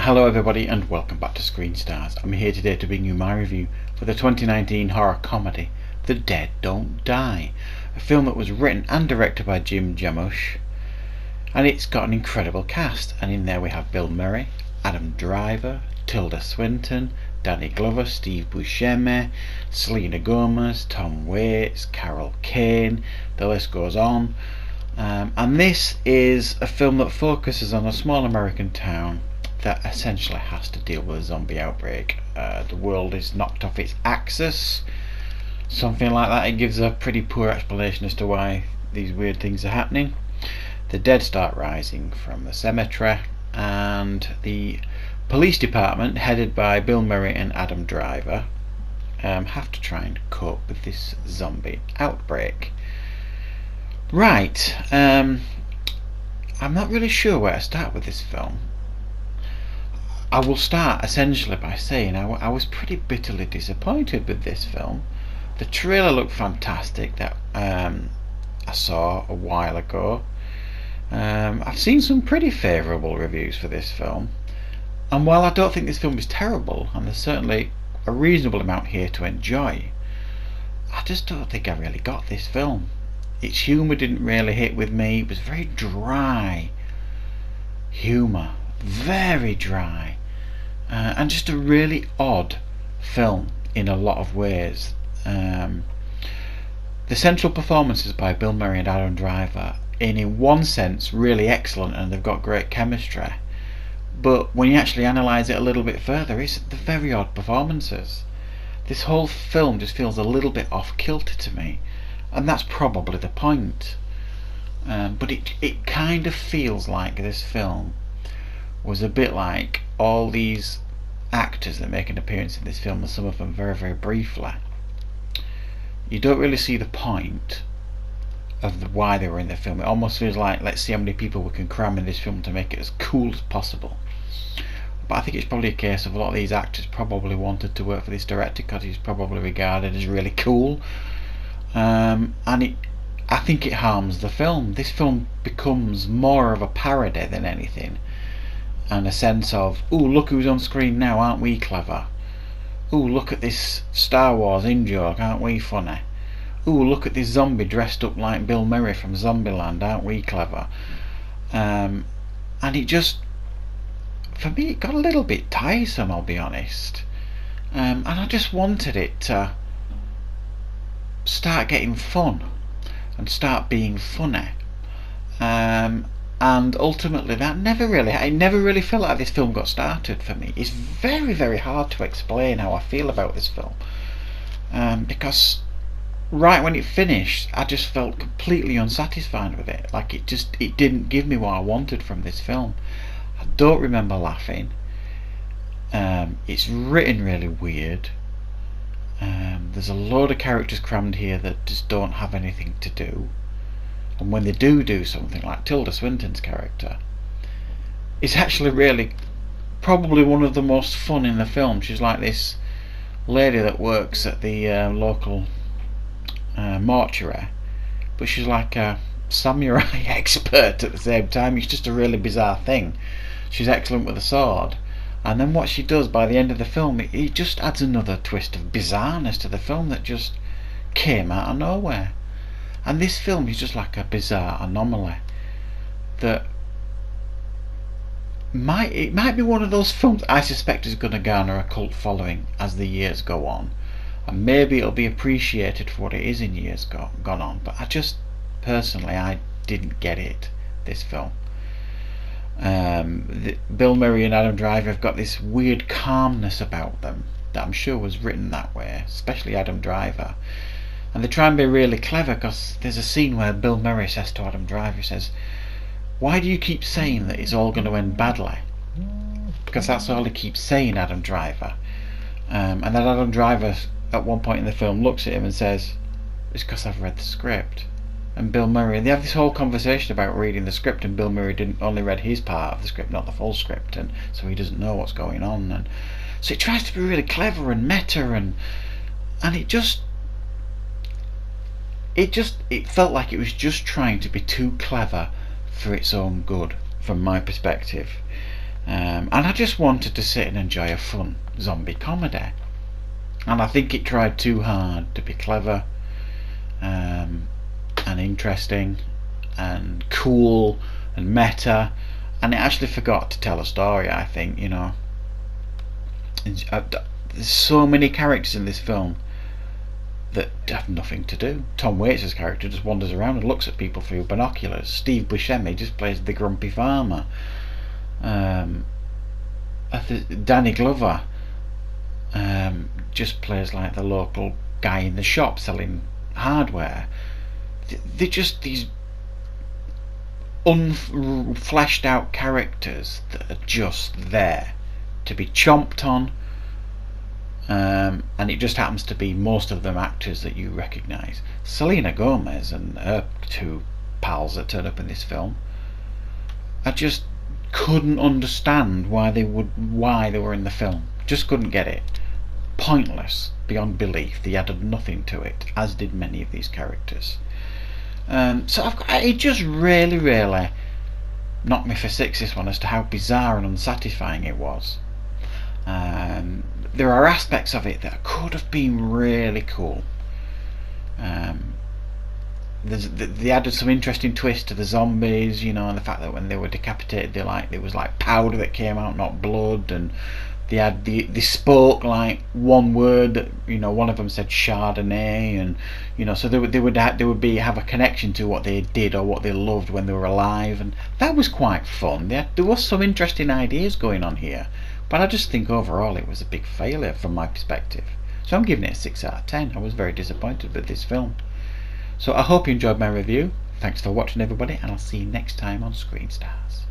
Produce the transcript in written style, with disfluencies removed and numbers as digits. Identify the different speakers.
Speaker 1: Hello everybody and welcome back to Screen Stars. I'm here today to bring you my review for the 2019 horror comedy The Dead Don't Die, a film that was written and directed by Jim Jarmusch, and it's got an incredible cast, and in there we have Bill Murray, Adam Driver, Tilda Swinton, Danny Glover, Steve Buscemi, Selena Gomez, Tom Waits, Carol Kane, the list goes on. And this is a film that focuses on a small American town that essentially has to deal with a zombie outbreak. The world is knocked off its axis, something like that. It gives a pretty poor explanation as to why these weird things are happening. The dead start rising from the cemetery, and the police department, headed by Bill Murray and Adam Driver, have to try and cope with this zombie outbreak. Right, I'm not really sure where to start with this film. I will start essentially by saying I was pretty bitterly disappointed with this film. The trailer looked fantastic that I saw a while ago. I've seen some pretty favourable reviews for this film, and while I don't think this film is terrible, and there's certainly a reasonable amount here to enjoy, I just don't think I really got this film. Its humour didn't really hit with me. It was very dry humour, very dry, and just a really odd film in a lot of ways. The central performances by Bill Murray and Adam Driver, in one sense really excellent, and they've got great chemistry, but when you actually analyse it a little bit further, it's the very odd performances. This whole film just feels a little bit off kilter to me, and that's probably the point. But it kind of feels like this film was a bit like all these actors that make an appearance in this film, and some of them very, very briefly. You don't really see the point of why they were in the film. It almost feels like, let's see how many people we can cram in this film to make it as cool as possible. But I think it's probably a case of a lot of these actors probably wanted to work for this director because he's probably regarded as really cool. And I think it harms the film. This film becomes more of a parody than anything, and a sense of, ooh, look who's on screen now, aren't we clever? Ooh, look at this Star Wars in-joke, aren't we funny? Ooh, look at this zombie dressed up like Bill Murray from Zombieland, aren't we clever? And it just, for me, it got a little bit tiresome, I'll be honest. And I just wanted it to start getting fun and start being funny, and ultimately I never really felt like this film got started for me. It's very, very hard to explain how I feel about this film, because right when it finished I just felt completely unsatisfied with it. Like it didn't give me what I wanted from this film. I don't remember laughing. It's written really weird. There's a load of characters crammed here that just don't have anything to do, and when they do something, like Tilda Swinton's character, it's actually really probably one of the most fun in the film. She's like this lady that works at the local mortuary, but she's like a samurai expert at the same time. It's just a really bizarre thing. She's excellent with a sword, and then what she does by the end of the film, it just adds another twist of bizarreness to the film that just came out of nowhere. And this film is just like a bizarre anomaly that might be one of those films I suspect is going to garner a cult following as the years go on, and maybe it'll be appreciated for what it is in years gone on. But I just personally, I didn't get it, this film. Bill Murray and Adam Driver have got this weird calmness about them that I'm sure was written that way, especially Adam Driver. And they try and be really clever, because there's a scene where Bill Murray says to Adam Driver, he says, why do you keep saying that it's all going to end badly? Because that's all he keeps saying, Adam Driver. And then Adam Driver at one point in the film looks at him and says, it's because I've read the script. And Bill Murray, and they have this whole conversation about reading the script, and Bill Murray only read his part of the script, not the full script, and so he doesn't know what's going on. And so it tries to be really clever and meta, and it felt like it was just trying to be too clever for its own good, from my perspective. And I just wanted to sit and enjoy a fun zombie comedy. And I think it tried too hard to be clever and interesting and cool and meta, and it actually forgot to tell a story. I think, you know, there's so many characters in this film that have nothing to do. Tom Waits' character just wanders around and looks at people through binoculars. Steve Buscemi just plays the grumpy farmer. Danny Glover just plays like the local guy in the shop selling hardware. They're just these unfleshed out characters that are just there to be chomped on, and it just happens to be most of them actors that you recognise. Selena Gomez and her two pals that turn up in this film, I just couldn't understand why they were in the film. Just couldn't get it. Pointless beyond belief. They added nothing to it, as did many of these characters. So it just really knocked me for six, this one, as to how bizarre and unsatisfying it was. There are aspects of it that could have been really cool. They added some interesting twists to the zombies, you know, and the fact that when they were decapitated, there was like powder that came out, not blood, and they spoke like one word that, you know, one of them said Chardonnay, and you know, so they would have a connection to what they did or what they loved when they were alive, and that was quite fun. There was some interesting ideas going on here, but I just think overall it was a big failure from my perspective. So I'm giving it a 6 out of 10. I was very disappointed with this film. So I hope you enjoyed my review. Thanks for watching, everybody, and I'll see you next time on Screen Stars.